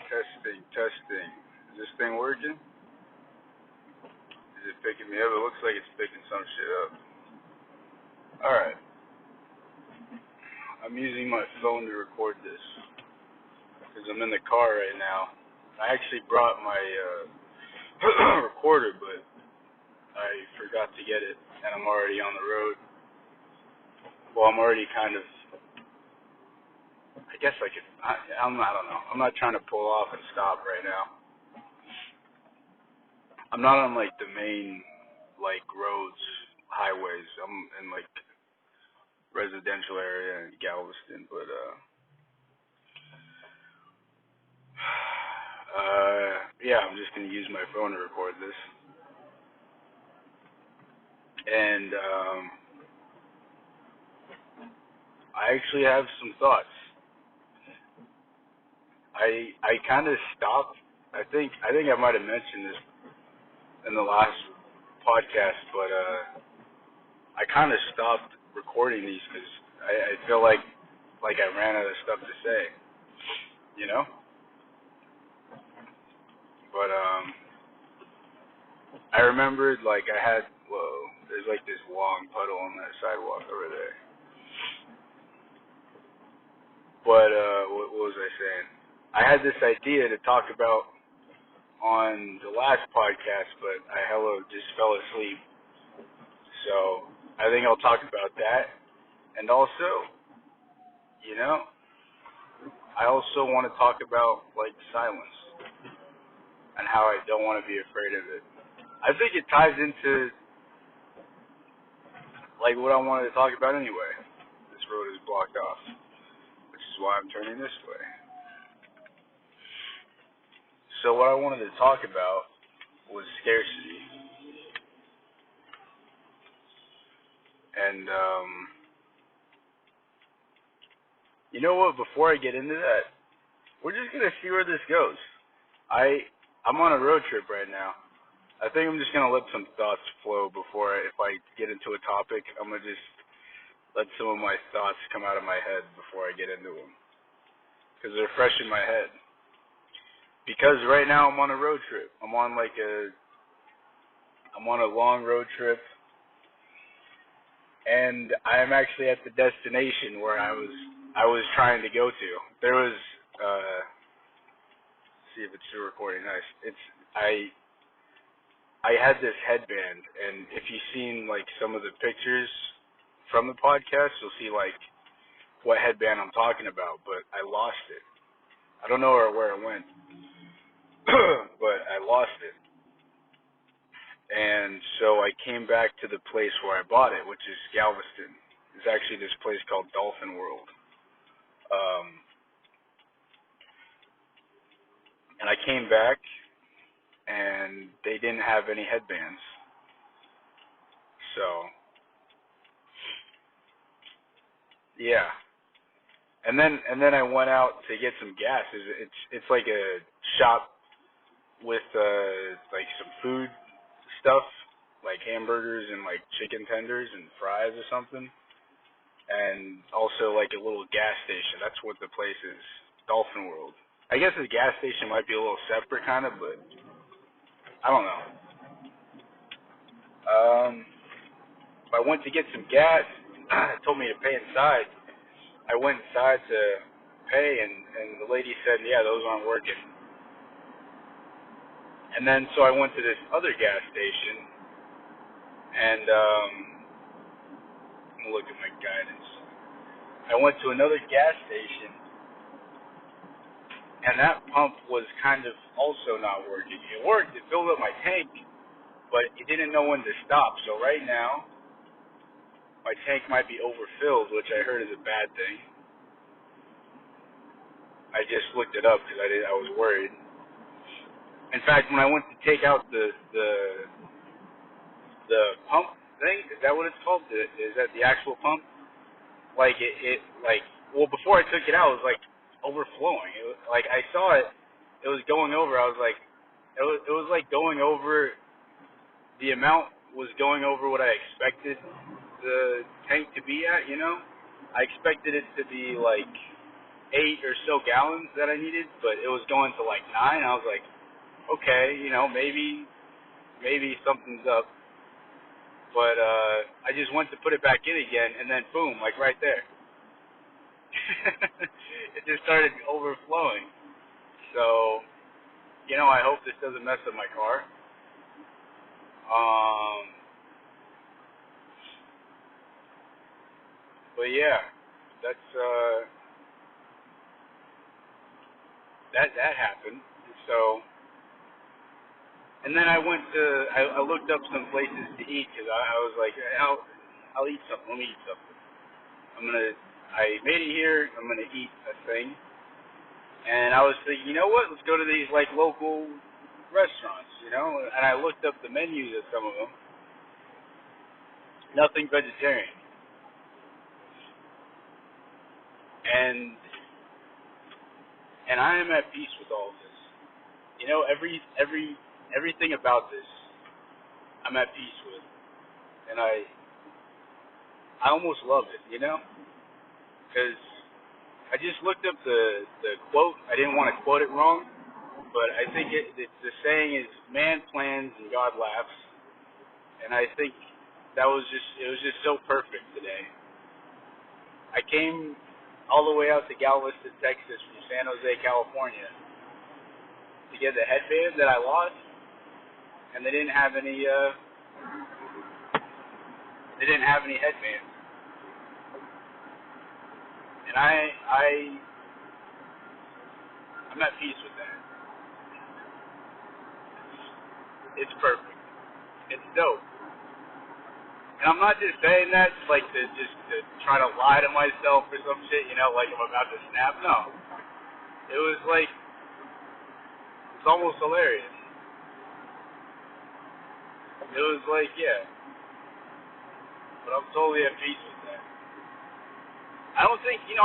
Testing, testing. Is this thing working? Is it picking me up? It looks like it's picking some shit up. Alright. I'm using my phone to record this. Because I'm in the car right now. I actually brought my recorder, but I forgot to get it. And I'm already on the road. Well, I'm already kind of... I guess I could... I don't know. I'm not trying to pull off and stop right now. I'm not on, like, the main, like, roads, highways. I'm in, like, residential area in Galveston, but, yeah, I'm just going to use my phone to record this. And, I actually have some thoughts. I kind of stopped. I think I might have mentioned this in the last podcast, but I kind of stopped recording these because I feel like I ran out of stuff to say, you know. But I remembered there's like this long puddle on that sidewalk over there. But what was I saying? I had this idea to talk about on the last podcast, but I just fell asleep. So I think I'll talk about that. And also, you know, I also want to talk about, like, silence and how I don't want to be afraid of it. I think it ties into, like, what I wanted to talk about anyway. This road is blocked off, which is why I'm turning this way. So what I wanted to talk about was scarcity. And, you know what, before I get into that, we're just going to see where this goes. I'm on a road trip right now. I think I'm just going to let some thoughts flow if I get into a topic, I'm going to just let some of my thoughts come out of my head before I get into them. Because they're fresh in my head. Because right now I'm on a road trip. I'm on a long road trip. And I'm actually at the destination where I was trying to go to. There was, see if it's still recording. Nice. I had this headband, and if you've seen, like, some of the pictures from the podcast, you'll see, like, what headband I'm talking about, but I lost it. I don't know where it went, but I lost it. And so I came back to the place where I bought it, which is Galveston. It's actually this place called Dolphin World. And I came back, and they didn't have any headbands. So, yeah. And then I went out to get some gas. It's like a shop with like some food stuff, like hamburgers and like chicken tenders and fries or something. And also like a little gas station. That's what the place is. Dolphin World. I guess the gas station might be a little separate kind of, but I don't know. I went to get some gas. It told me to pay inside. I went inside to pay, and the lady said, yeah, those aren't working. And then so I went to this other gas station, and I'm going to look at my guidance. I went to another gas station, and that pump was kind of also not working. It worked. It filled up my tank, but it didn't know when to stop. So right now, my tank might be overfilled, which I heard is a bad thing. I just looked it up because I was worried. In fact, when I went to take out the pump thing, is that what it's called? Is that the actual pump? Like before I took it out, it was like overflowing. Like I saw it, it was going over. I was like, it was like going over. The amount was going over what I expected the tank to be at. You know, I expected it to be like 8 or so gallons that I needed, but it was going to like 9. I was like, okay, maybe something's up. But I just went to put it back in again, and then boom, like right there. It just started overflowing. So, I hope this doesn't mess up my car. But yeah, that's that happened. So, and then I looked up some places to eat because I was like, I'll eat something. Let me eat something. I made it here. I'm gonna eat a thing. And I was thinking, you know what? Let's go to these like local restaurants, And I looked up the menus of some of them. Nothing vegetarian. And I am at peace with all of this. Everything about this, I'm at peace with, and I almost love it, because I just looked up the quote. I didn't want to quote it wrong, but I think the saying is "Man plans and God laughs," and I think it was just so perfect today. I came all the way out to Galveston, Texas from San Jose, California to get the headband that I lost, and they didn't have any headbands. And I'm at peace with that. It's perfect. It's dope. And I'm not just saying that like to try to lie to myself or some shit, like I'm about to snap. No. It was like, it's almost hilarious. It was like, yeah. But I'm totally at peace with that. I don't think it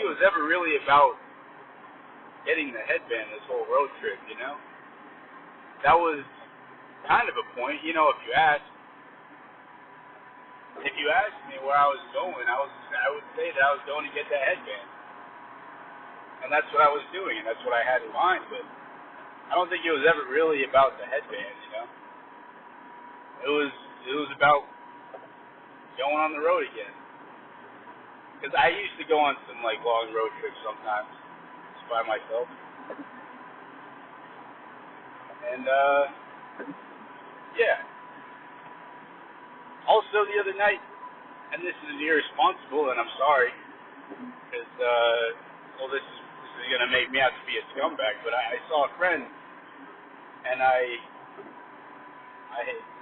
was ever really about getting the headband this whole road trip, That was kind of a point, if you asked. If you asked me where I was going, I would say that I was going to get that headband. And that's what I was doing, and that's what I had in mind, but I don't think it was ever really about the headband, It was about going on the road again. Because I used to go on some like long road trips sometimes, just by myself. And yeah. Also the other night, and this is irresponsible, and I'm sorry, because this is gonna make me out to be a scumbag. But I saw a friend, and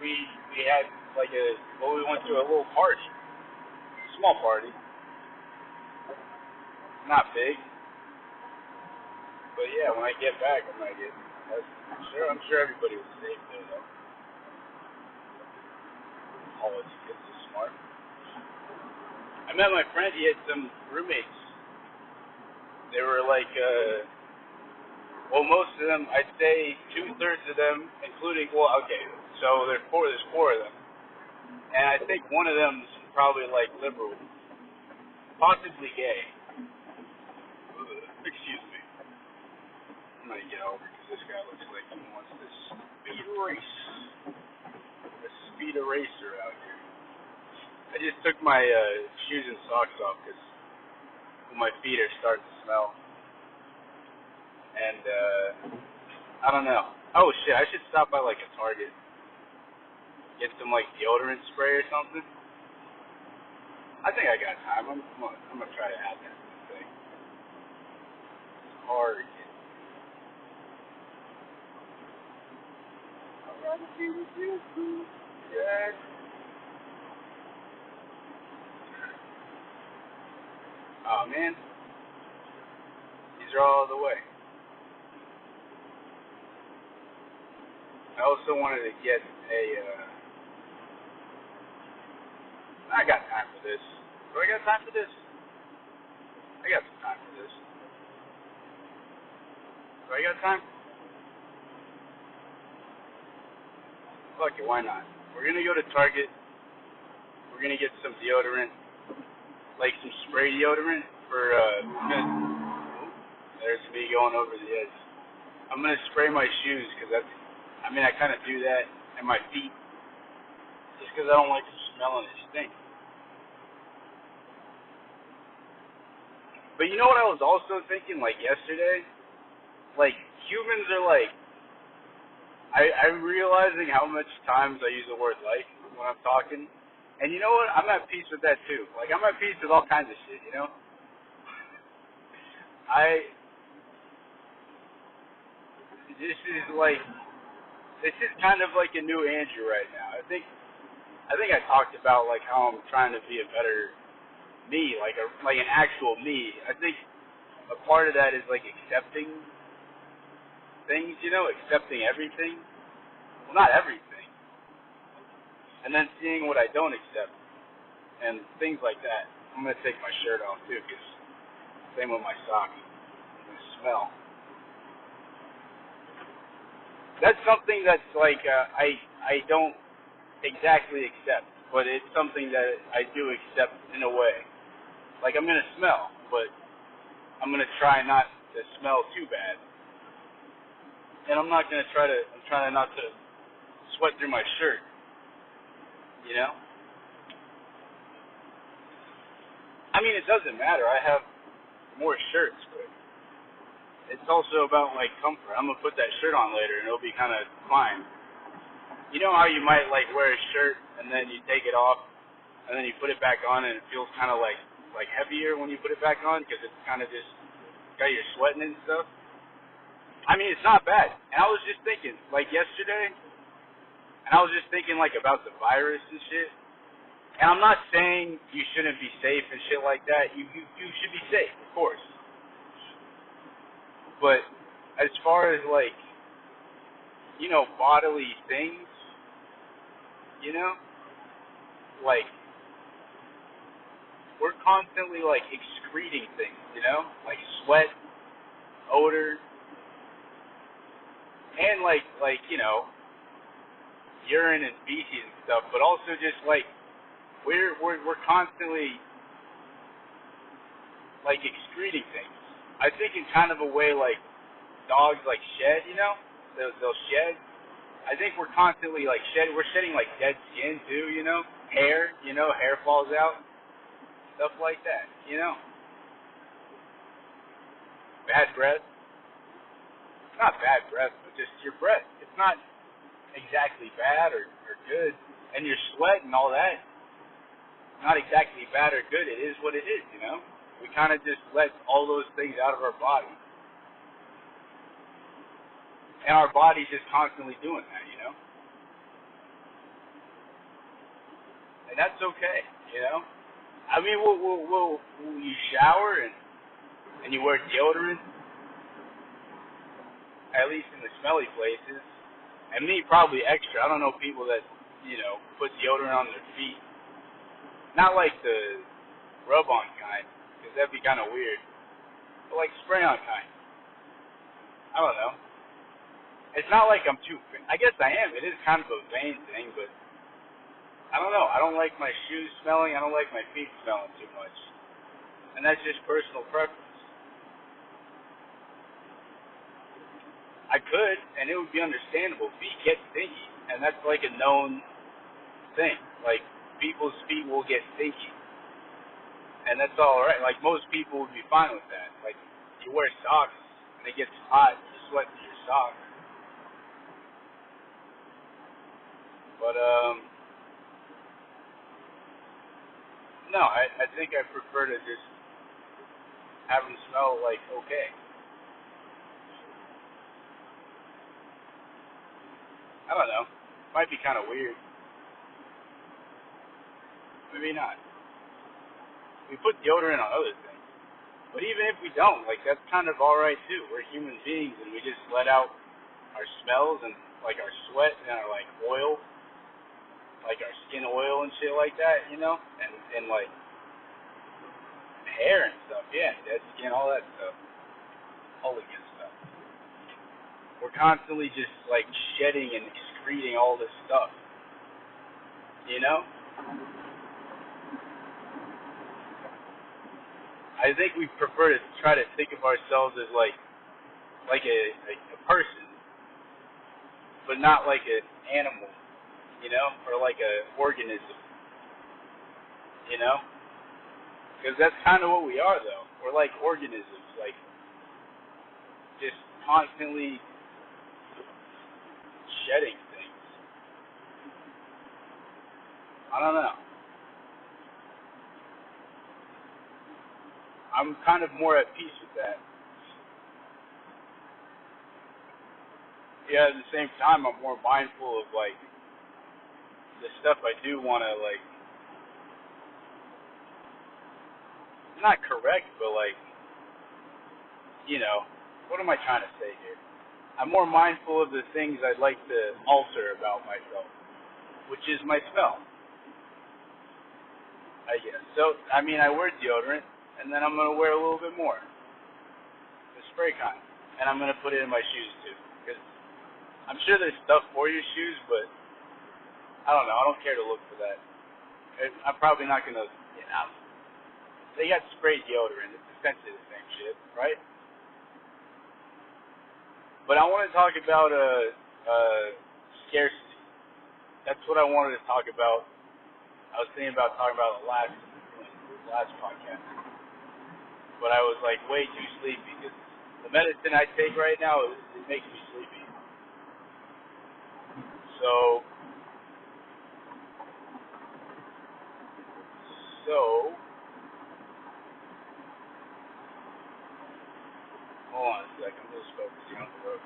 we had like we went to a little party, small party, not big, but yeah. When I get back, I'm sure everybody was safe though. All these kids are smart. I met my friend. He had some roommates. They were like, most of them, I'd say 2/3 of them, including, so there's four of them. And I think one of them's probably like liberal, possibly gay. Excuse me. I'm gonna get over because this guy looks like he wants to speed race. A speed eraser out here. I just took my shoes and socks off because my feet are starting to smell. And I don't know. Oh shit! I should stop by like a Target, get some like deodorant spray or something. I think I got time. I'm gonna try to add that thing. Target. I'd rather be with you. Yes. Oh man, these are all the way. I also wanted to get a. I got time for this. Do I got time for this? I got some time for this. Do I got time? Fuck it, why not? We're gonna go to Target. We're gonna get some deodorant, like some spray deodorant for going over the edge. I'm gonna spray my shoes because I kind of do that, and my feet, just because I don't like the smell and it stinks. But you know what I was also thinking, like yesterday? Like, humans are like, I'm realizing how much times I use the word like when I'm talking. And you know what? I'm at peace with that too. Like, I'm at peace with all kinds of shit, you know? This is kind of like a new Andrew right now. I think I talked about like how I'm trying to be a better me, like an actual me. I think a part of that is like accepting things, you know, accepting everything. Well, not everything. And then seeing what I don't accept and things like that. I'm gonna take my shirt off too, cause same with my socks. The smell. That's something that's like I don't exactly accept, but it's something that I do accept in a way. Like, I'm gonna smell, but I'm gonna try not to smell too bad, and I'm trying not to sweat through my shirt, you know. I mean, it doesn't matter. I have more shirts, but it's also about like comfort. I'm gonna put that shirt on later, and it'll be kind of fine. You know how you might like wear a shirt and then you take it off and then you put it back on and it feels kind of like heavier when you put it back on because it's kind of just got your sweating and stuff. I mean, it's not bad. And I was just thinking, like yesterday, and I was just thinking like about the virus and shit. And I'm not saying you shouldn't be safe and shit like that. You should be safe, of course. But as far as like, you know, bodily things, you know, like we're constantly like excreting things, you know, like sweat, odor, and like you know, urine and feces and stuff. But also just like we're constantly like excreting things. I think in kind of a way like dogs like shed, you know, they'll shed. I think we're constantly like shedding. We're shedding like dead skin too, you know, hair. You know, hair falls out, stuff like that. You know, bad breath. It's not bad breath, but just your breath. It's not exactly bad or good, and your sweat and all that. Not exactly bad or good. It is what it is, you know. We kind of just let all those things out of our body, and our body's just constantly doing that, you know. And that's okay, you know. I mean, you shower and you wear deodorant, at least in the smelly places. And me, probably extra. I don't know people that, you know, put deodorant on their feet. Not like the rub-on kind, because that'd be kind of weird. But like spray-on kind. I don't know. It's not like I'm too. I guess I am. It is kind of a vain thing, but I don't know. I don't like my shoes smelling. I don't like my feet smelling too much. And that's just personal preference. I could, and it would be understandable. Feet get stinky, and that's like a known thing. Like, people's feet will get stinky, and that's all right. Like, most people would be fine with that. Like, you wear socks, and it gets hot, you sweat through your socks. But, no, I think I prefer to just have them smell like okay. I don't know. Might be kind of weird. Maybe not. We put deodorant on other things. But even if we don't, like, that's kind of alright too. We're human beings and we just let out our smells and like our sweat and our like oil, like our skin oil and shit like that, you know? And like hair and stuff, yeah, dead skin, all that stuff. All the good stuff. We're constantly just like shedding and excreting all this stuff. You know? I think we prefer to try to think of ourselves as like like a person, but not like an animal, or like a organism, you know? Because that's kind of what we are, though. We're like organisms, like just constantly shedding things. I don't know. I'm kind of more at peace with that. Yeah, at the same time, I'm more mindful of like the stuff I do want to like, not correct, but like, what am I trying to say here? I'm more mindful of the things I'd like to alter about myself, which is my smell, I guess. So, I mean, I wear deodorant, and then I'm going to wear a little bit more, the spray kind, and I'm going to put it in my shoes, too, because I'm sure there's stuff for your shoes, but I don't know, I don't care to look for that. I'm probably not going to, they got spray deodorant, it's essentially the same shit, right? But I want to talk about scarcity. That's what I wanted to talk about. I was thinking about talking about the last podcast, but I was like way too sleepy because the medicine I take right now it makes me sleepy. So hold on a second. I'm just focusing on the road.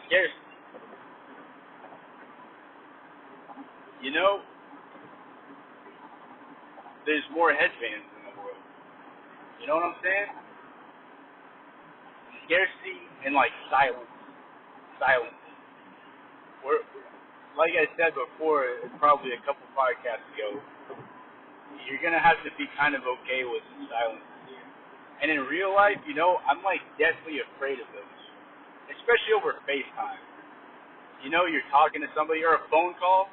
Scarcity. There's more headbands in the world. You know what I'm saying? Scarcity and like silence. Silence. We're, like I said before, probably a couple podcasts ago, you're going to have to be kind of okay with silence. And in real life, I'm like deathly afraid of those, especially over FaceTime. You're talking to somebody or a phone call,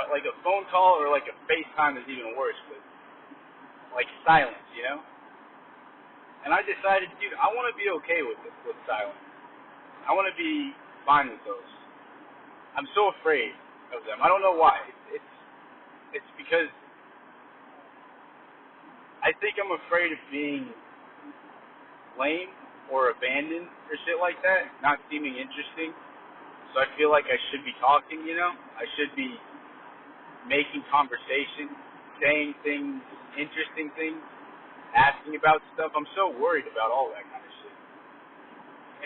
like a phone call or like a FaceTime is even worse, but like silence. And I decided, dude, I want to be okay with it, with silence. I want to be fine with those. I'm so afraid of them. I don't know why. It's because I think I'm afraid of being lame or abandoned or shit like that, not seeming interesting. So I feel like I should be talking, I should be making conversation, saying things, interesting things, asking about stuff. I'm so worried about all that kind of shit.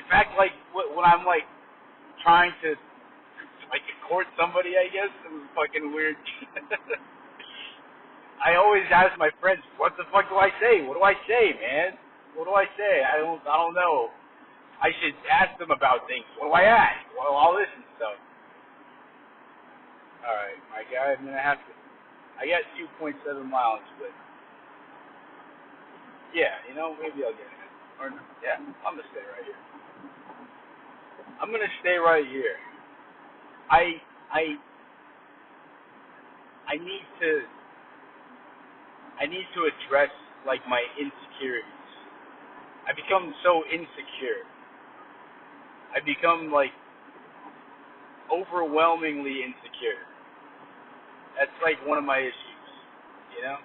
In fact, like when I'm like trying to like court somebody, I guess it was fucking weird. I always ask my friends, "What the fuck do I say? What do I say, man? What do I say? I don't know. I should ask them about things. What do I ask? Well, all this and stuff." All right, my guy, I'm gonna have to. I got 2.7 miles, but yeah, maybe I'll get it. Or yeah, I'm gonna stay right here. I'm gonna stay right here. I I I need to address like my insecurities. I become so insecure. I become like overwhelmingly insecure. That's like one of my issues, you know?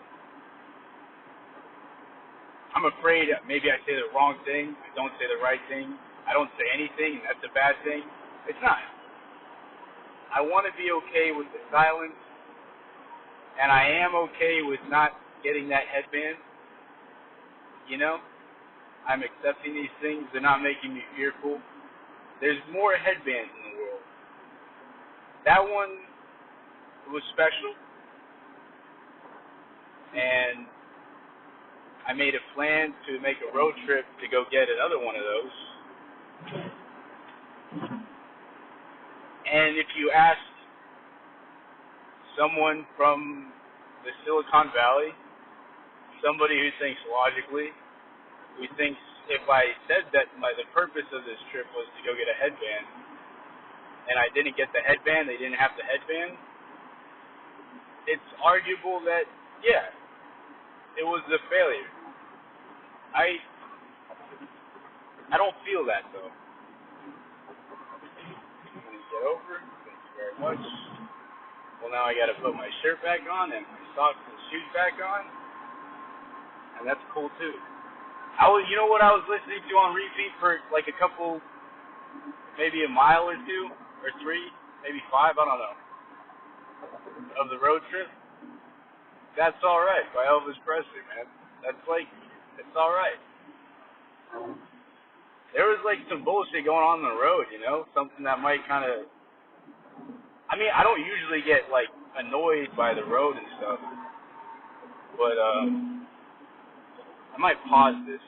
I'm afraid maybe I say the wrong thing, I don't say the right thing, I don't say anything, and that's a bad thing. It's not. I want to be okay with the silence, and I am okay with not getting that headband, you know? I'm accepting these things, they're not making me fearful. There's more headbands in the world. That one was special, and I made a plan to make a road trip to go get another one of those. And if you ask someone from the Silicon Valley, somebody who thinks logically, who thinks if I said that the purpose of this trip was to go get a headband, and I didn't get the headband, they didn't have the headband, it's arguable that, yeah, it was a failure. I don't feel that though. I'm gonna get over. Thank you very much. Well, now I gotta put my shirt back on and my socks and shoes back on, and that's cool too. You know what I was listening to on repeat for like a couple, maybe a mile or two, or 3, maybe 5, I don't know, of the road trip? That's Alright by Elvis Presley, man. It's alright. There was like some bullshit going on the road, you know? Something that might kind of, I mean, I don't usually get like annoyed by the road and stuff, but I might pause this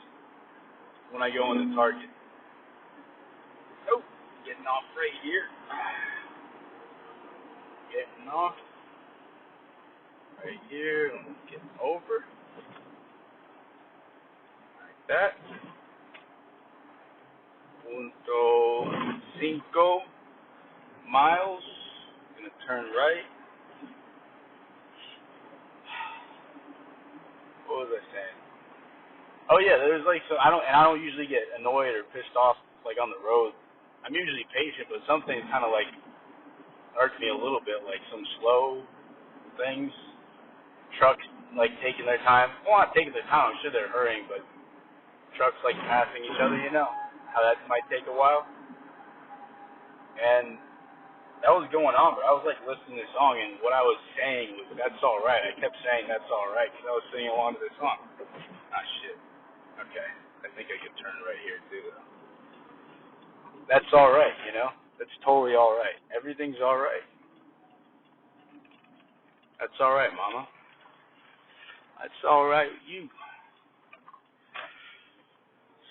when I go into Target. Oh, getting off right here. Getting off right here. Getting over. Like that. 1.5 miles. Gonna turn right. What was I saying? Oh yeah, there's like so I don't usually get annoyed or pissed off like on the road. I'm usually patient, but some things kind of like irk me a little bit, like some slow things, trucks like taking their time. Well, not taking their time. I'm sure they're hurrying, but trucks like passing each other. You know how that might take a while. And that was going on, but I was like listening to the song, and what I was saying was "That's all right." I kept saying "That's all right" because I was singing along to the song. Ah shit. Okay, I think I can turn right here too. That's all right, you know. That's totally all right. Everything's all right. That's all right, Mama. That's all right with you.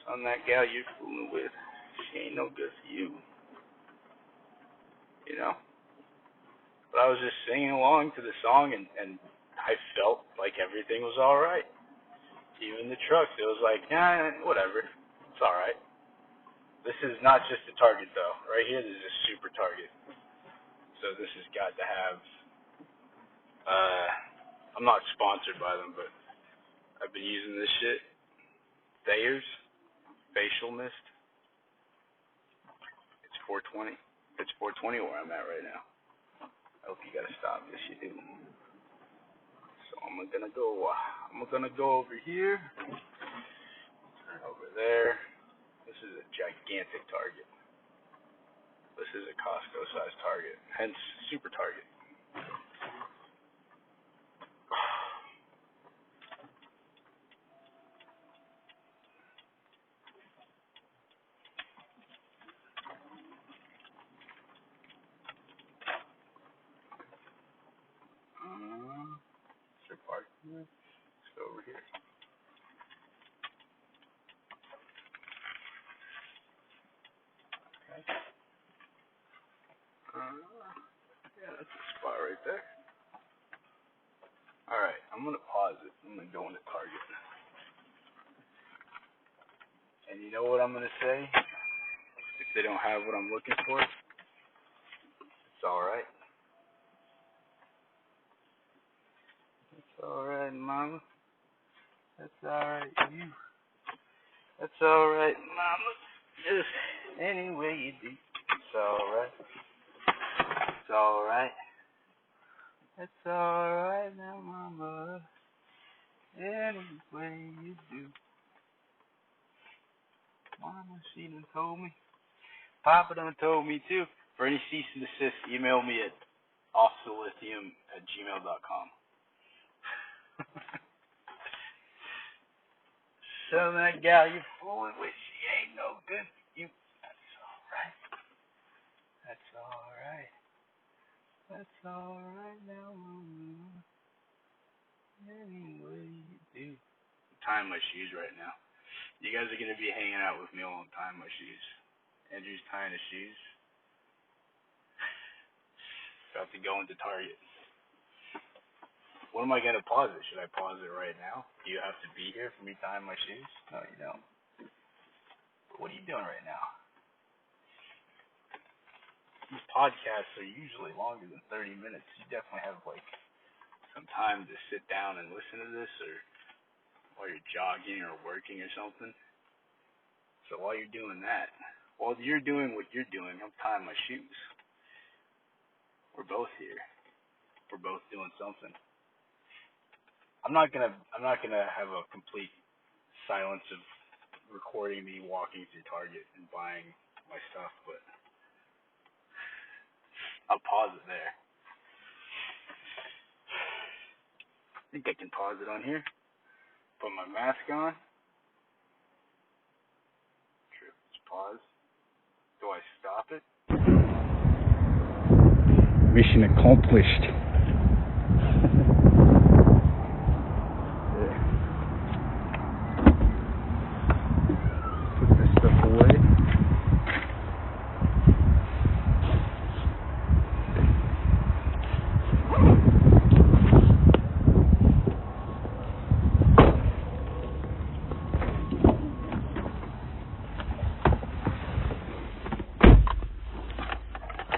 Son, that gal you're fooling with, she ain't no good for you. You know. But I was just singing along to the song, and I felt like everything was all right. Even the trucks, it was like, whatever. It's all right. This is not just a Target though. Right here, this is a super Target. So this has got to have. I'm not sponsored by them, but I've been using this shit. Thayer's facial mist. It's 420. It's 420 where I'm at right now. I hope you gotta stop. Yes, you do. So I'm gonna go. Over here. Turn over there. This is a gigantic Target. This is a Costco-sized Target. Hence, super Target. Sure parking. Let's go over here. Okay. Yeah, that's a spot right there. Alright, I'm gonna pause it. I'm gonna go into Target. And you know what I'm gonna say? If they don't have what I'm looking for, it's alright. It's alright, Mama. That's alright, you. That's alright, Mama. Just any way you do. It's alright. It's alright. It's alright now, Mama. Any way you do. Mama, she done told me. Papa done told me too. For any cease and desist, email me at officelithium@gmail.com. So that gal you fooling with, she ain't no good for you. That's alright. That's alright. That's alright now, Mama. Any way you do. I'm tying my shoes right now. You guys are gonna be hanging out with me while I'm tying my shoes. Andrew's tying his shoes. About to go into Target. When am I gonna pause it? Should I pause it right now? Do you have to be here for me tying my shoes? No, you don't. What are you doing right now? These podcasts are usually longer than 30 minutes. You definitely have like some time to sit down and listen to this, or while you're jogging or working or something. So while you're doing that, while you're doing what you're doing, I'm tying my shoes. We're both here. We're both doing something. I'm not gonna have a complete silence of recording me walking through Target and buying my stuff, but I'll pause it there. I think I can pause it on here. Put my mask on. Let's pause. Do I stop it? Mission accomplished. Put this stuff away.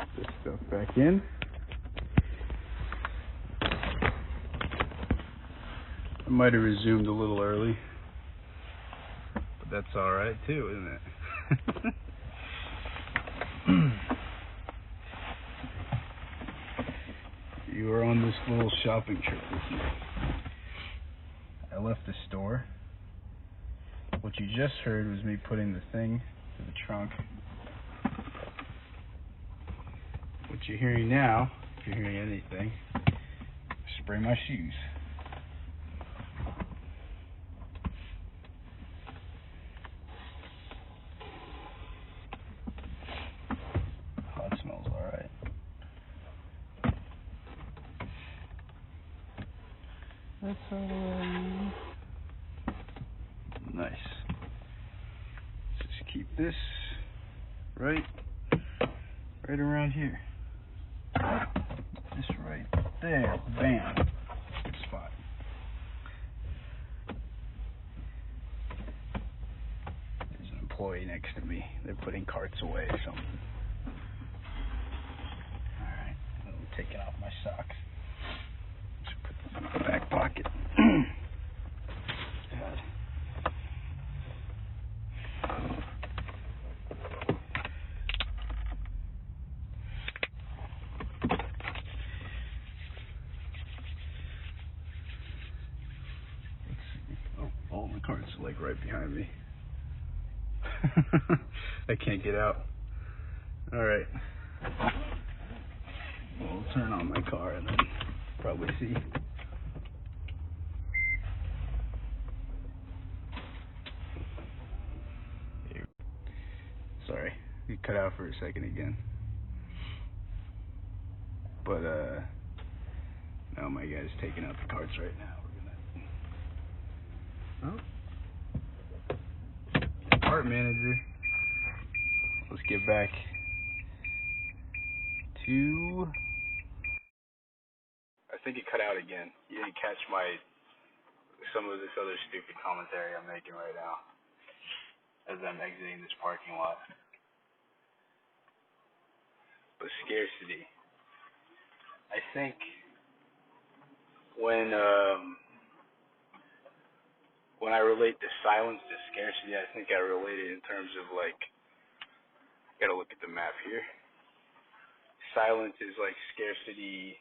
Put this stuff back in. I might have resumed a little early, but that's alright too, isn't it? You were on this little shopping trip with me. I left the store. What you just heard was me putting the thing to the trunk. What you're hearing now, if you're hearing anything, spray my shoes. Smells alright. That's alright. Nice. Let's just keep this right around here. Just right there. Bam. Good spot. There's an employee next to me. They're putting carts away or something. Taking off my socks. Just put this in my back pocket. God. Oh, all the carts are like right behind me. I can't get out. Alright. We'll turn on my car and then probably see. Here. Sorry, we cut out for a second again. But now my guy's taking out the carts right now. We're gonna. Oh. Cart manager. Let's get back to. I think it cut out again. You didn't catch some of this other stupid commentary I'm making right now as I'm exiting this parking lot. But scarcity. I think when I relate the silence to scarcity, I think I relate it in terms of like, gotta look at the map here. Silence is like scarcity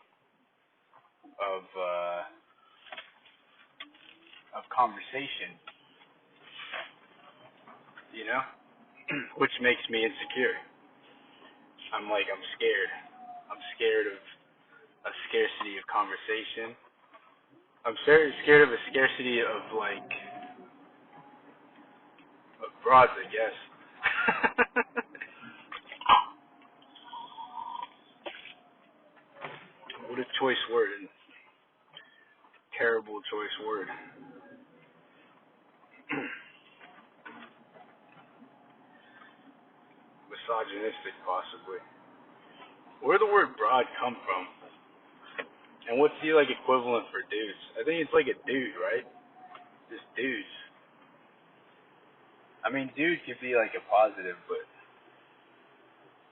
of conversation, you know, which makes me insecure. I'm scared. I'm scared of a scarcity of conversation. I'm scared of a scarcity of broads, I guess. What a choice word, and terrible choice word. Misogynistic, possibly. Where did the word broad come from? And what's the equivalent for dudes? I think it's like a dude, right? Just dudes. I mean, dude could be like a positive, but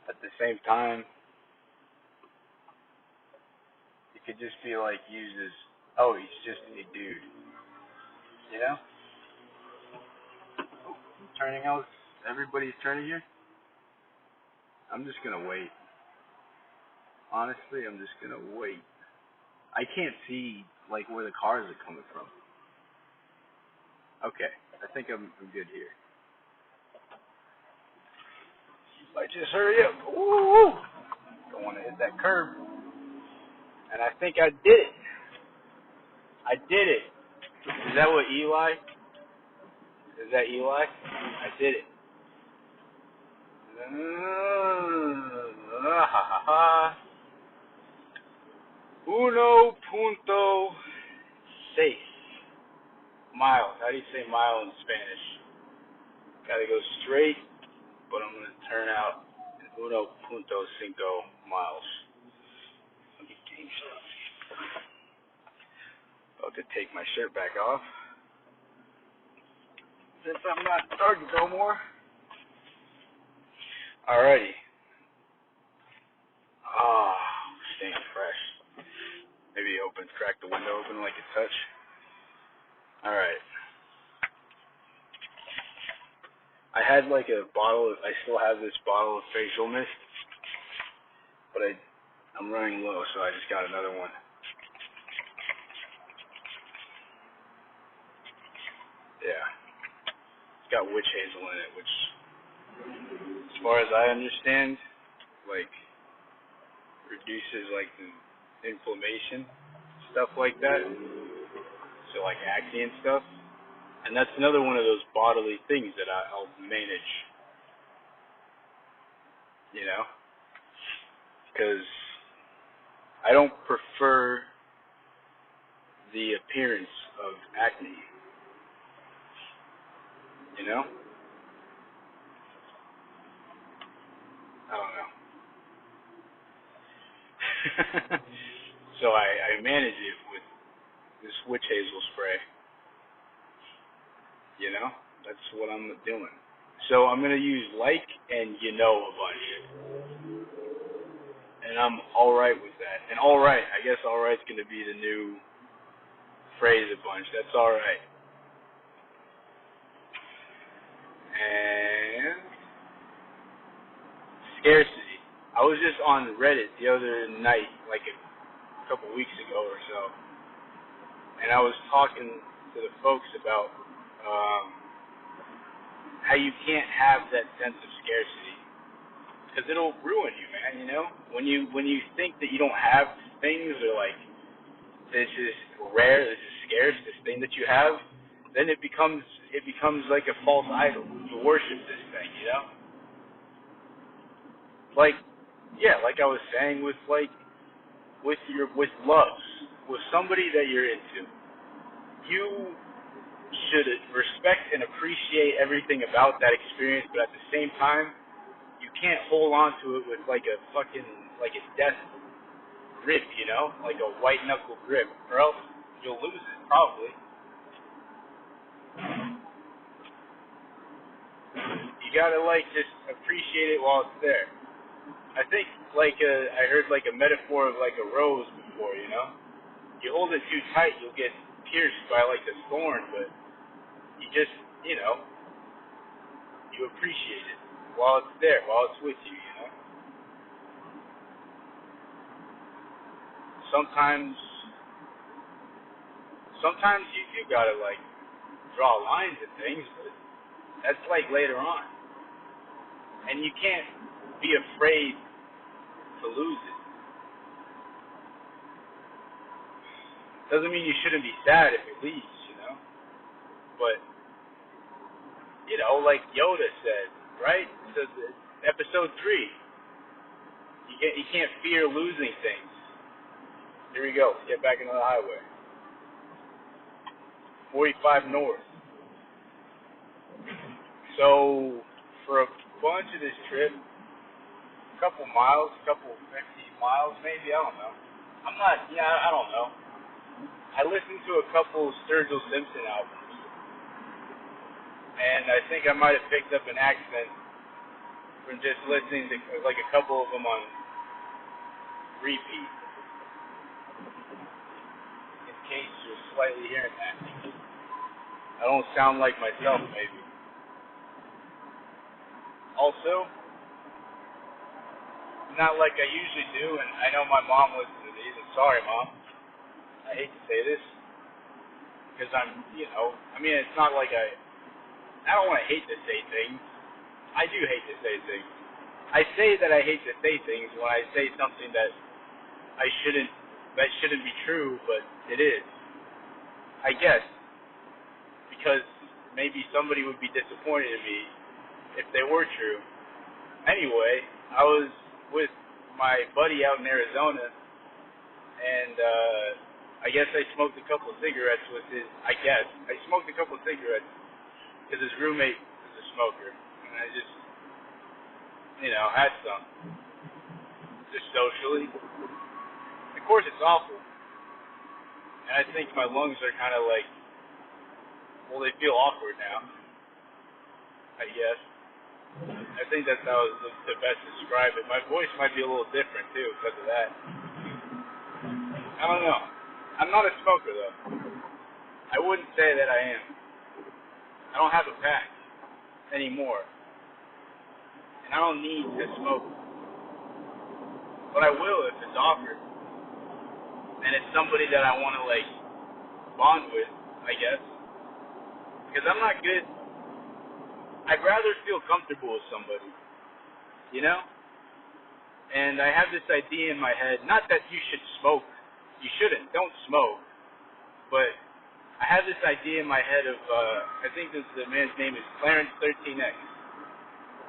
at the same time, it could just be like used as, oh, he's just a dude. You know? Turning out Everybody's turning here? I'm just gonna wait. Honestly, I'm just gonna wait. I can't see, like, where the cars are coming from. Okay, I think I'm good here. I just hurry up. Woo! Don't want to hit that curb. And I think I did it. I did it. Is that what Eli? Is that Eli? I did it. Uno punto seis miles. How do you say mile in Spanish? Gotta go straight, but I'm gonna turn out in uno punto cinco miles. Let me change stuff. About to take my shirt back off since I'm not Target no more. Alrighty. Ah, staying fresh. Maybe crack the window open like a touch. Alright. I had like a bottle I still have this bottle of facial mist, but I'm running low, so I just got another one. Yeah. It's got witch hazel in it, which, as far as I understand, like, reduces like the inflammation, stuff like that. So like acne and stuff. And that's another one of those bodily things that I'll manage, you know, because I don't prefer the appearance of acne, you know? I don't know. So I manage it with this witch hazel spray, you know? That's what I'm doing. So I'm going to use like and you know a bunch. And I'm alright with that. And alright, I guess alright's going to be the new phrase a bunch. That's alright. And scarcity. I was just on Reddit the other night, like a couple weeks ago or so, and I was talking to the folks about how you can't have that sense of scarcity because it'll ruin you, man. You know, when you think that you don't have things, or like this is rare, this is scarce, this thing that you have, then it becomes like a false idol. You worship this thing, you know. Like, yeah, like I was saying with with loves, with somebody that you're into, you should respect and appreciate everything about that experience, but at the same time, you can't hold on to it with like a fucking, like a death grip, you know, like a white knuckle grip, or else you'll lose it probably. You gotta like just appreciate it while it's there. I think like I heard like a metaphor of like a rose before, you know. You hold it too tight, you'll get pierced by like a thorn, but you just, you know, you appreciate it while it's there, while it's with you, you know. Sometimes, sometimes you gotta like draw lines and things, but that's like later on, and you can't be afraid to lose it. Doesn't mean you shouldn't be sad if it leaves, you know. But you know, like Yoda said, right? So episode 3, you can't fear losing things. Here we go. Let's get back into the highway. 45 north. So for a bunch of this trip, a couple miles, couple 50 miles maybe, I don't know. I don't know. I listened to a couple Sturgill Simpson albums, and I think I might have picked up an accent from just listening to like a couple of them on repeat. In case you're slightly hearing that, I don't sound like myself, maybe. also, not like I usually do, and I know my mom listens to these, and sorry, Mom, I hate to say this, because it's not like I don't want to hate to say things. I do hate to say things. I say that I hate to say things when I say something that shouldn't be true, but it is, I guess, because maybe somebody would be disappointed in me if they were true. Anyway, I was with my buddy out in Arizona, and I guess I smoked a couple of cigarettes with his. I smoked a couple of cigarettes because his roommate is a smoker, and I just, had some, just socially. Of course, it's awful, and I think my lungs are kind of like, well, they feel awkward now, I guess. I think that's how to best describe it. My voice might be a little different, too, because of that. I don't know. I'm not a smoker, though. I wouldn't say that I am. I don't have a pack anymore. And I don't need to smoke. But I will if it's offered. And it's somebody that I want to, bond with, I guess. Because I'm not good. I'd rather feel comfortable with somebody, And I have this idea in my head, not that you should smoke. You shouldn't. Don't smoke. But I have this idea in my head of, I think the man's name is Clarence 13X.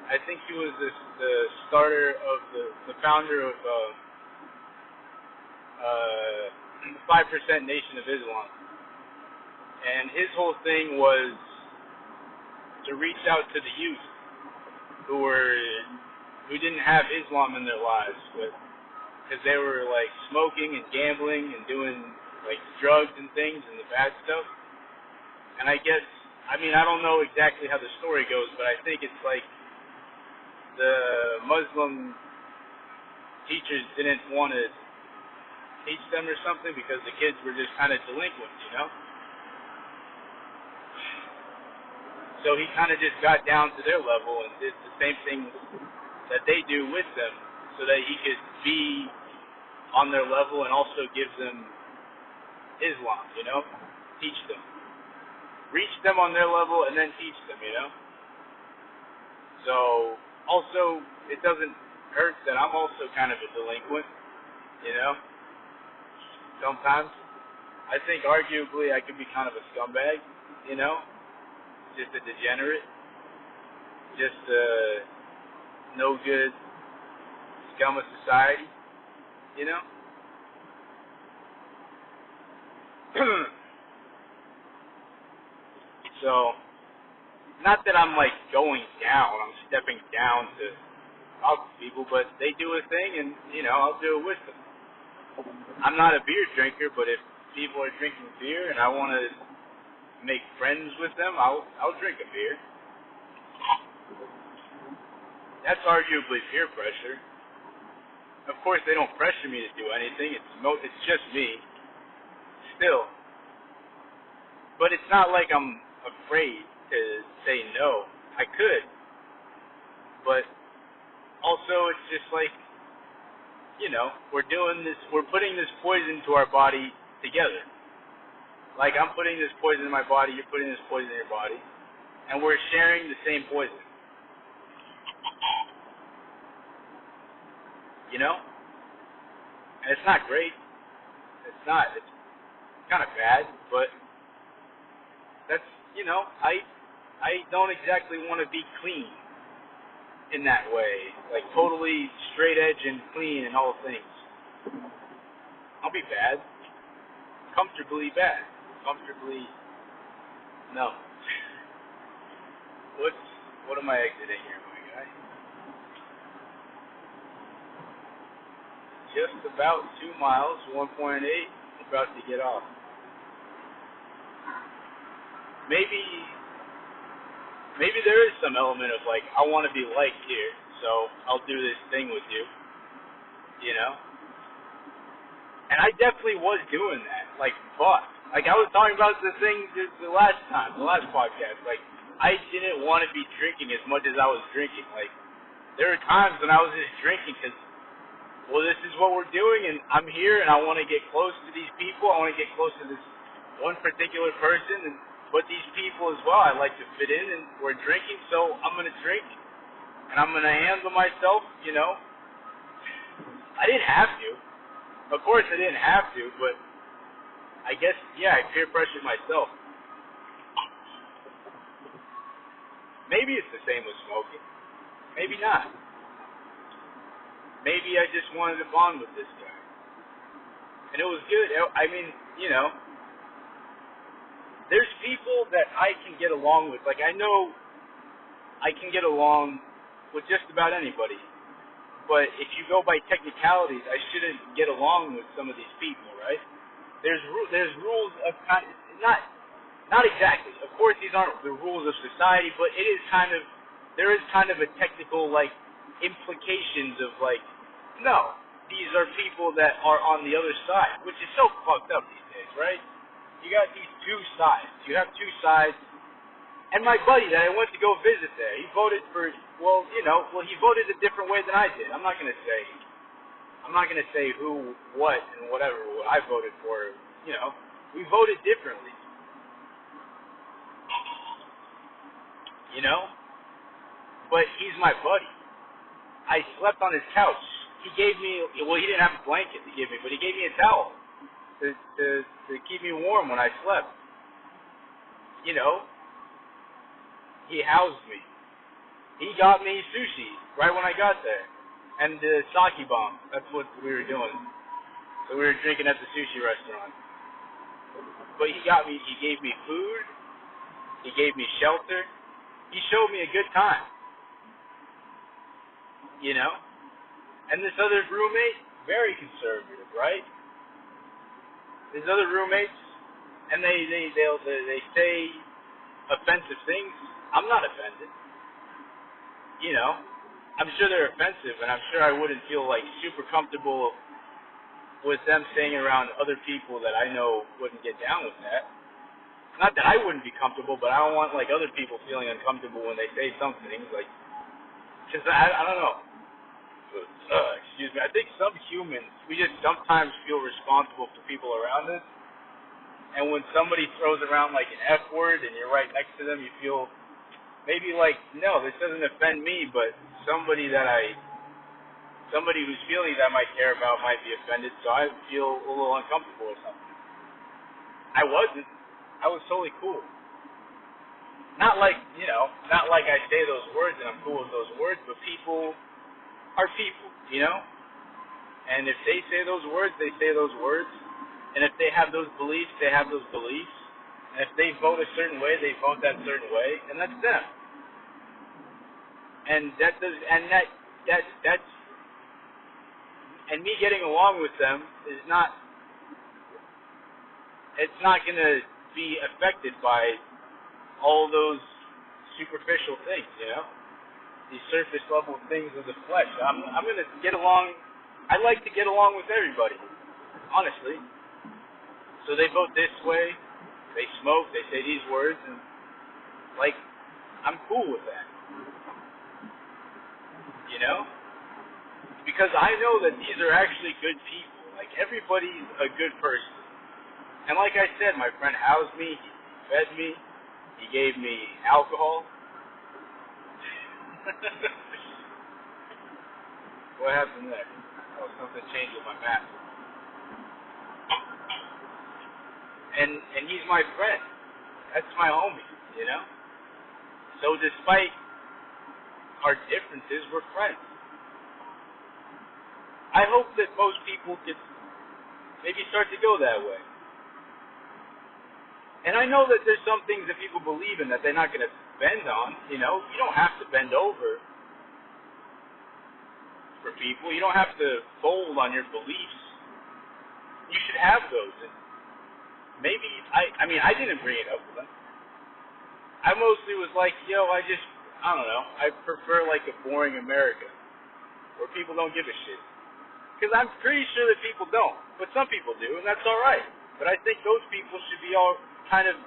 I think he was the starter of the founder of the 5% Nation of Islam. And his whole thing was to reach out to the youth who didn't have Islam in their lives, but because they were smoking and gambling and doing drugs and things and the bad stuff. And I guess, I don't know exactly how the story goes, but I think it's the Muslim teachers didn't want to teach them or something because the kids were just kind of delinquent, So he kind of just got down to their level and did the same thing that they do with them so that he could be on their level and also give them Islam, teach them. Reach them on their level and then teach them, So, also, it doesn't hurt that I'm also kind of a delinquent, Sometimes. I think arguably I could be kind of a scumbag, just a degenerate, just a no good scum of society, So, not that I'm going down, I'm stepping down to talk to people, but they do a thing and, I'll do it with them. I'm not a beer drinker, but if people are drinking beer and I want to make friends with them, I'll drink a beer. That's arguably peer pressure. Of course, they don't pressure me to do anything. It's just me. Still. But it's not like I'm afraid to say no. I could. But also, it's just we're putting this poison to our body together. I'm putting this poison in my body, you're putting this poison in your body, and we're sharing the same poison. And it's not great. It's not. It's kind of bad, but that's, I don't exactly want to be clean in that way. Totally straight edge and clean in all things. I'll be bad. Comfortably bad. Comfortably, no. What am I exiting here, my guy? Just about 2 miles, 1.8, about to get off. Maybe there is some element of I want to be liked here, so I'll do this thing with you, And I definitely was doing that, but I was talking about the thing the last podcast, I didn't want to be drinking as much as I was drinking. Like, there were times when I was just drinking because, well, this is what we're doing, and I'm here, and I want to get close to these people. I want to get close to this one particular person, but these people as well. I like to fit in, and we're drinking, so I'm going to drink, and I'm going to handle myself, you know. I didn't have to. Of course, I didn't have to, but I guess, yeah, I peer pressured myself. Maybe it's the same with smoking. Maybe not. Maybe I just wanted to bond with this guy. And it was good. I mean, you know, there's people that I can get along with. Like, I know I can get along with just about anybody. But if you go by technicalities, I shouldn't get along with some of these people, right? There's rules of kind, not exactly. Of course, these aren't the rules of society, but it is there is kind of a technical, like, implications of, like, no, these are people that are on the other side, which is so fucked up these days, right? You got these two sides. You have two sides. And my buddy that I went to go visit there, he voted for, he voted a different way than I did. I'm not gonna say who, what, and whatever I voted for. You know, we voted differently. You know, but he's my buddy. I slept on his couch. He gave me, well, he didn't have a blanket to give me, but he gave me a towel to keep me warm when I slept. You know, he housed me. He got me sushi right when I got there. And the sake bomb. That's what we were doing. So we were drinking at the sushi restaurant. But he gave me food. He gave me shelter. He showed me a good time. You know? And this other roommate, very conservative, right? These other roommates, and they say offensive things. I'm not offended. You know, I'm sure they're offensive, and I'm sure I wouldn't feel like super comfortable with them staying around other people that I know wouldn't get down with that. Not that I wouldn't be comfortable, but I don't want like other people feeling uncomfortable when they say some things, like, because I don't know. Excuse me. I think some humans, we just sometimes feel responsible for people around us, and when somebody throws around like an F word and you're right next to them, you feel maybe like, no, this doesn't offend me, but somebody whose feelings I might care about might be offended, so I feel a little uncomfortable or something. I wasn't. I was totally cool. Not like I say those words and I'm cool with those words, but people are people, you know? And if they say those words, they say those words. And if they have those beliefs, they have those beliefs. And if they vote a certain way, they vote that certain way, and that's them. And and me getting along with them is not, it's not going to be affected by all those superficial things, you know? These surface level things of the flesh. I'm going to get along. I like to get along with everybody, honestly. So they vote this way, they smoke, they say these words, and like, I'm cool with that. You know? Because I know that these are actually good people. Like, everybody's a good person. And like I said, my friend housed me, he fed me, he gave me alcohol. What happened there? Oh, something changed with my mask. And he's my friend. That's my homie, you know? So despite our differences, we're friends. I hope that most people could maybe start to go that way. And I know that there's some things that people believe in that they're not going to bend on, you know? You don't have to bend over for people. You don't have to fold on your beliefs. You should have those. And maybe, I mean, I didn't bring it up with them. I mostly was like, I don't know, I prefer like a boring America where people don't give a shit. Because I'm pretty sure that people don't, but some people do, and that's all right. But I think those people should be all kind of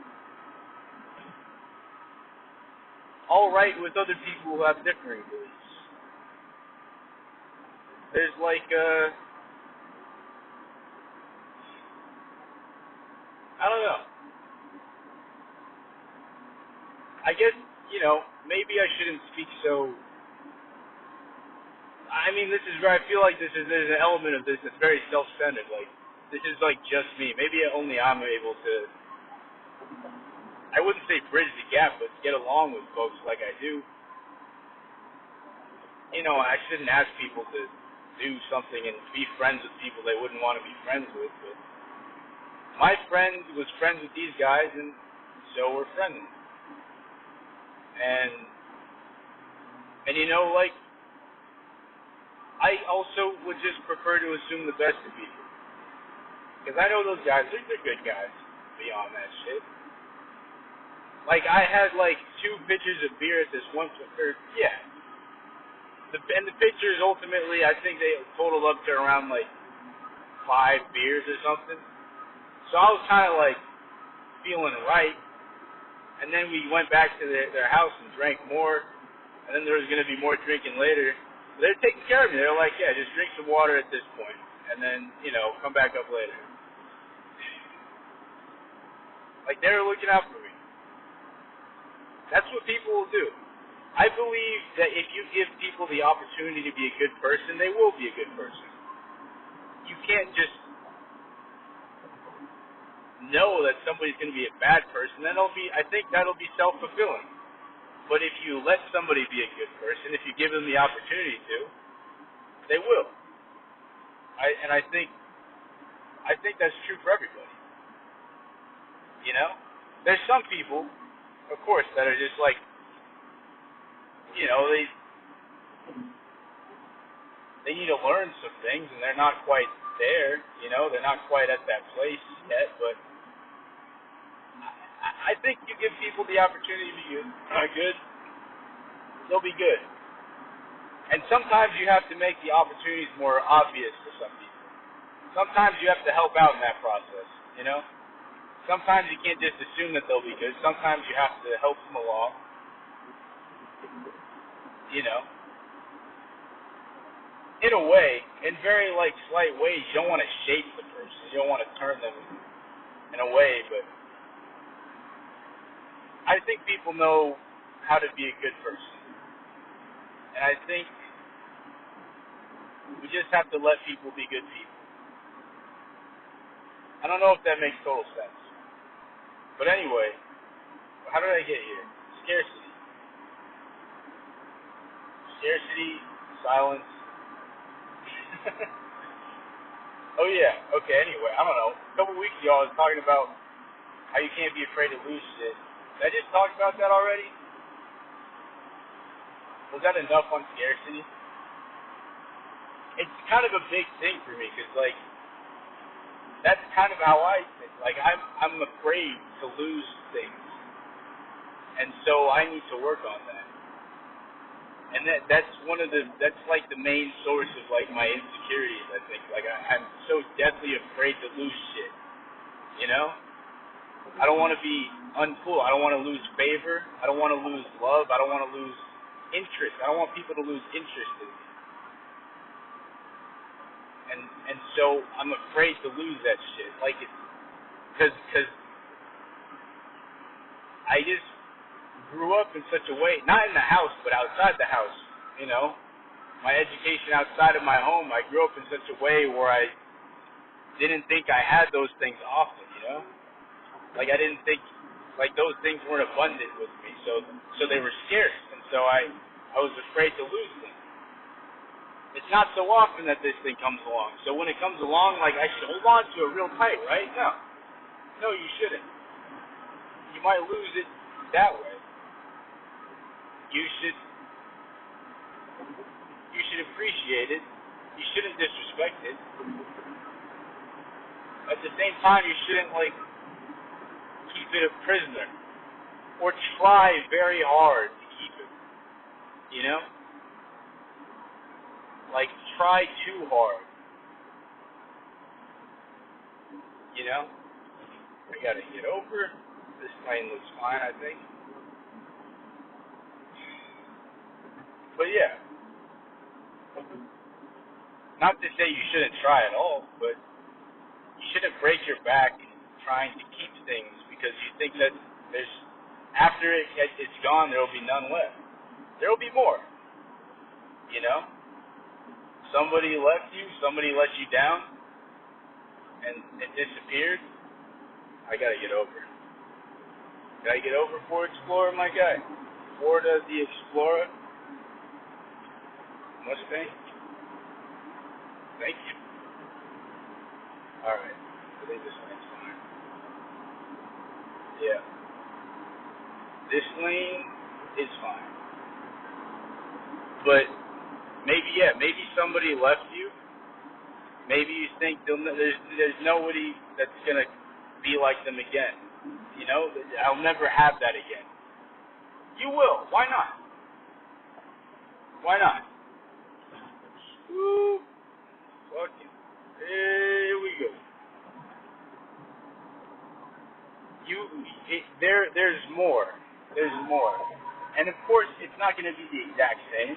all right with other people who have differing beliefs. There's like, I don't know. I guess, maybe I shouldn't speak so. I mean, this is where I feel like there's an element of this that's very self-centered. Like, this is like just me. Maybe only I'm able to, I wouldn't say bridge the gap, but get along with folks like I do. I shouldn't ask people to do something and be friends with people they wouldn't want to be friends with. But my friend was friends with these guys, and so we're friends. And like, I also would just prefer to assume the best of people. Because I know those guys, they're good guys beyond that shit. Like, I had, like, 2 pitchers of beer at this one, or, yeah. And the pitchers, ultimately, I think they totaled up to around, like, 5 beers or something. So I was kind of, like, feeling right. And then we went back to their house and drank more. And then there was going to be more drinking later. They're taking care of me. They're like, yeah, just drink some water at this point. And then, come back up later. Like, they were looking out for me. That's what people will do. I believe that if you give people the opportunity to be a good person, they will be a good person. You can't just know that somebody's going to be a bad person. I think that'll be self-fulfilling. But if you let somebody be a good person, if you give them the opportunity to, they will. I think that's true for everybody. There's some people, of course, that are just like, they need to learn some things, and they're not quite there. They're not quite at that place yet. But I think you give people the opportunity to be good, they'll be good. And sometimes you have to make the opportunities more obvious to some people. Sometimes you have to help out in that process. Sometimes you can't just assume that they'll be good. Sometimes you have to help them along. In a way, in very slight ways, you don't want to shape the person. You don't want to turn them in a way, but I think people know how to be a good person. And I think we just have to let people be good people. I don't know if that makes total sense. But anyway, how did I get here? Scarcity. Scarcity, silence. Oh yeah, okay, anyway, I don't know. A couple weeks ago I was talking about how you can't be afraid to lose shit. Did I just talk about that already? Was that enough on scarcity? It's kind of a big thing for me, because, that's kind of how I think. I'm afraid to lose things. And so I need to work on that. And that's the main source of, my insecurities, I think. I'm so deathly afraid to lose shit. I don't want to be uncool. I don't want to lose favor. I don't want to lose love. I don't want to lose interest. I don't want people to lose interest in me. And so I'm afraid to lose that shit. Because I just grew up in such a way, not in the house, but outside the house, My education outside of my home, I grew up in such a way where I didn't think I had those things often, I didn't think, those things weren't abundant with me, so they were scarce, and so I was afraid to lose them. It's not so often that this thing comes along. So when it comes along, I should hold on to it real tight, right? No, you shouldn't. You might lose it that way. You should appreciate it. You shouldn't disrespect it. At the same time, you shouldn't keep it a prisoner or try very hard to keep it. Try too hard. I gotta get over. This plane looks fine, I think. But yeah, not to say you shouldn't try at all, but you shouldn't break your back trying to keep things because you think that there's after it's gone, there will be none left. There will be more. You know, somebody left you, somebody let you down, and it disappeared. I gotta get over it. Gotta get over Ford Explorer, my guy. Ford the Explorer Mustang. Thank you. All right. I think this lane's fine. Yeah. This lane is fine. But maybe somebody left you. Maybe you think there's nobody that's gonna be like them again. You know, I'll never have that again. You will. Why not? Why not? Woo. Fucking. Here we go. There's more. There's more. And of course, it's not going to be the exact same,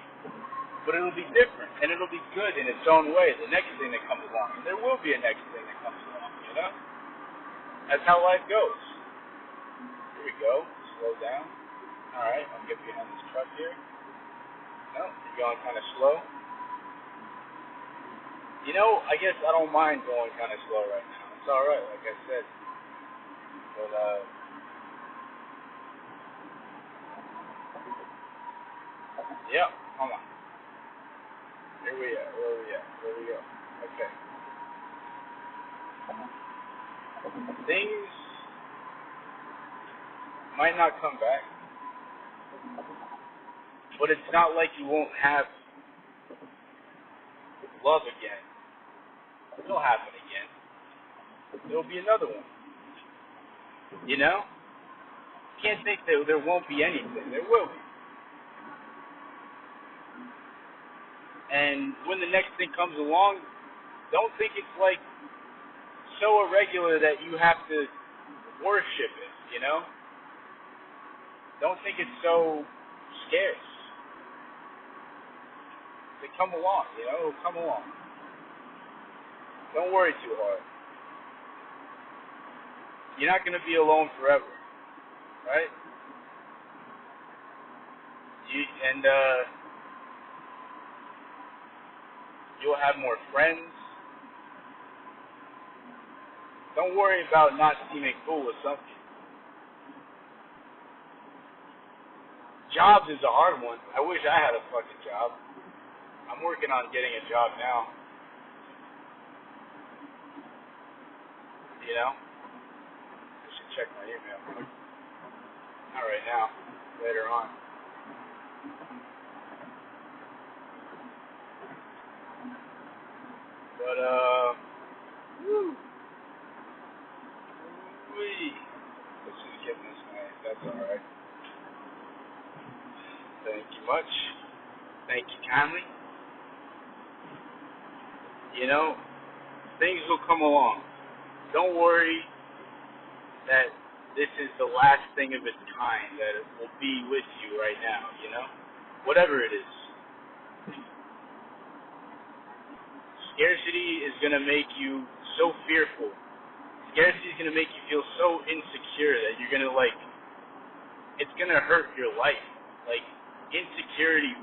but it'll be different, and it'll be good in its own way. The next thing that comes along, and there will be a next thing that comes along. You know, that's how life goes. Here we go. Slow down. All right, I'll get behind this truck here. No, you're going kind of slow. You know, I guess I don't mind going kind of slow right now. It's all right, like I said. But yeah, come on. Here we are. Where are we at? Where we go? Okay. Things might not come back, but it's not like you won't have love again. It'll happen again. There'll be another one. You know? Can't think that there won't be anything. There will be. And when the next thing comes along, don't think it's like so irregular that you have to worship it, you know? Don't think it's so scarce. They come along, you know? It'll come along. Don't worry too hard. You're not going to be alone forever, right? You'll have more friends. Don't worry about not seeming cool with something. Jobs is a hard one. I wish I had a fucking job. I'm working on getting a job now. You know? I should check my email. Not right now. Later on. But, woo. Wee. Let's just get this night. That's alright. Thank you much. Thank you kindly. You know, things will come along. Don't worry that this is the last thing of its kind that it will be with you right now, you know? Whatever it is. Scarcity is going to make you so fearful. Scarcity is going to make you feel so insecure that you're going to, it's going to hurt your life. Like, insecurity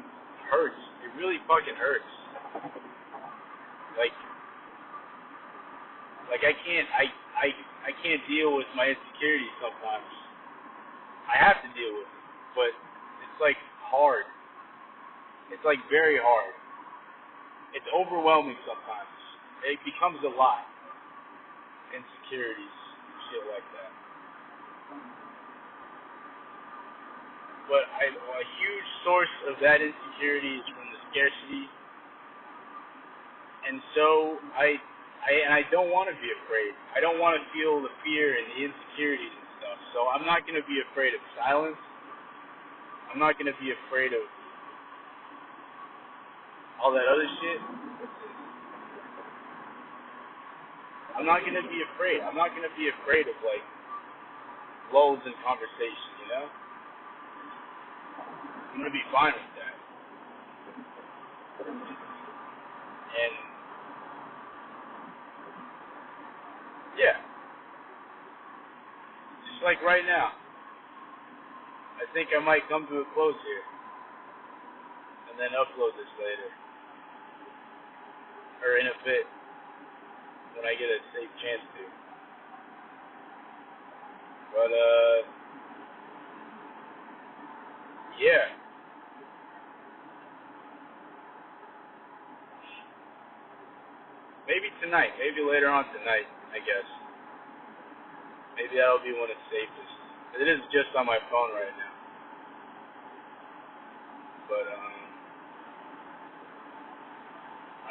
hurts. It really fucking hurts. Like I can't deal with my insecurities sometimes. I have to deal with it, but it's like hard. It's like very hard. It's overwhelming sometimes. It becomes a lot. Insecurities, shit like that. But a huge source of that insecurity is from the scarcity, and so I don't want to be afraid. I don't want to feel the fear and the insecurities and stuff. So I'm not going to be afraid of silence. I'm not going to be afraid of all that other shit. I'm not going to be afraid. I'm not going to be afraid of, lulls in conversation, you know? I'm going to be fine with that. And yeah, just like right now, I think I might come to a close here and then upload this later or in a bit when I get a safe chance to. But yeah, maybe tonight, maybe later on tonight, I guess. Maybe that'll be when it's safest. It is just on my phone right now. But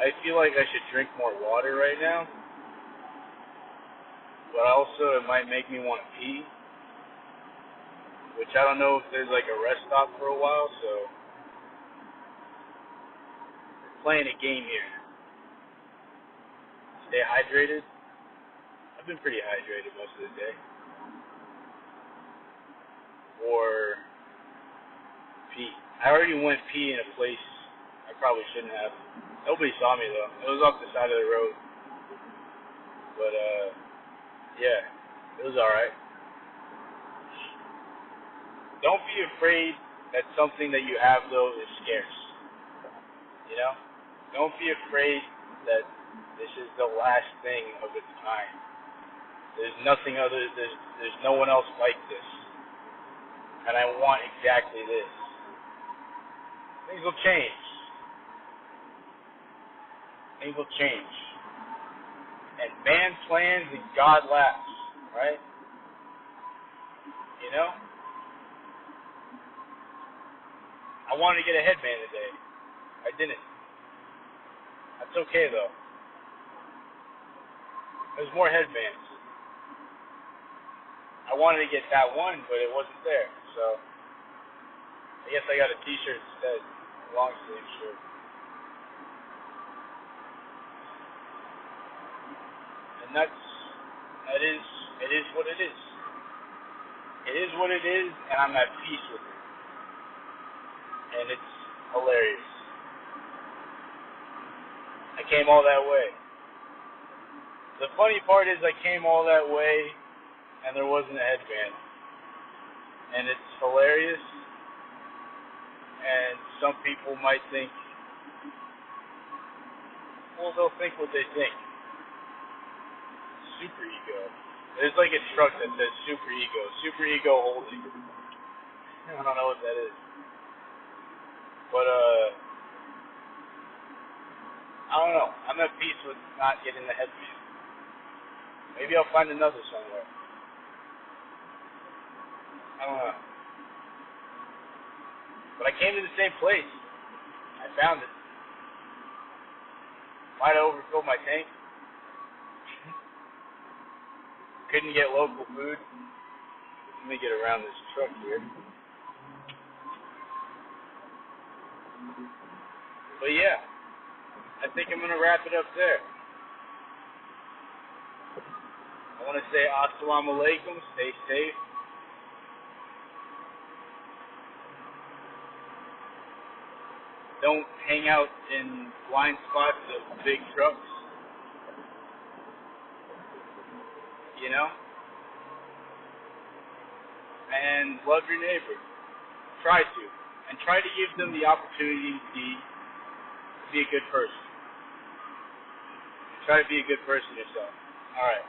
I feel like I should drink more water right now. But also it might make me want to pee. Which I don't know if there's like a rest stop for a while, so we're playing a game here. Stay hydrated. I've been pretty hydrated most of the day. Or pee. I already went pee in a place I probably shouldn't have. Nobody saw me though. It was off the side of the road. But yeah, it was alright. Don't be afraid that something that you have though is scarce. You know? Don't be afraid that this is the last thing of its kind. There's nothing other there's no one else like this. And I want exactly this. Things will change. Things will change. And man plans and God laughs, right? You know? I wanted to get a headband today. I didn't. That's okay though. There's more headbands. I wanted to get that one, but it wasn't there. So I guess I got a t-shirt instead. A long sleeve shirt. And it is what it is. It is what it is, and I'm at peace with it. And it's hilarious. I came all that way. The funny part is I came all that way, and there wasn't a headband. And it's hilarious, and some people might think, well, they'll think what they think. Super ego. There's like a truck that says super ego. Super ego holding. I don't know what that is. But, I don't know. I'm at peace with not getting the headband. Maybe I'll find another somewhere. I don't know. But I came to the same place. I found it. Might have overfilled my tank. Couldn't get local food. Let me get around this truck here. But yeah, I think I'm going to wrap it up there. I want to say assalamu alaikum, stay safe. Don't hang out in blind spots of big trucks. You know? And love your neighbor. Try to. And try to give them the opportunity to be a good person. Try to be a good person yourself. Alright.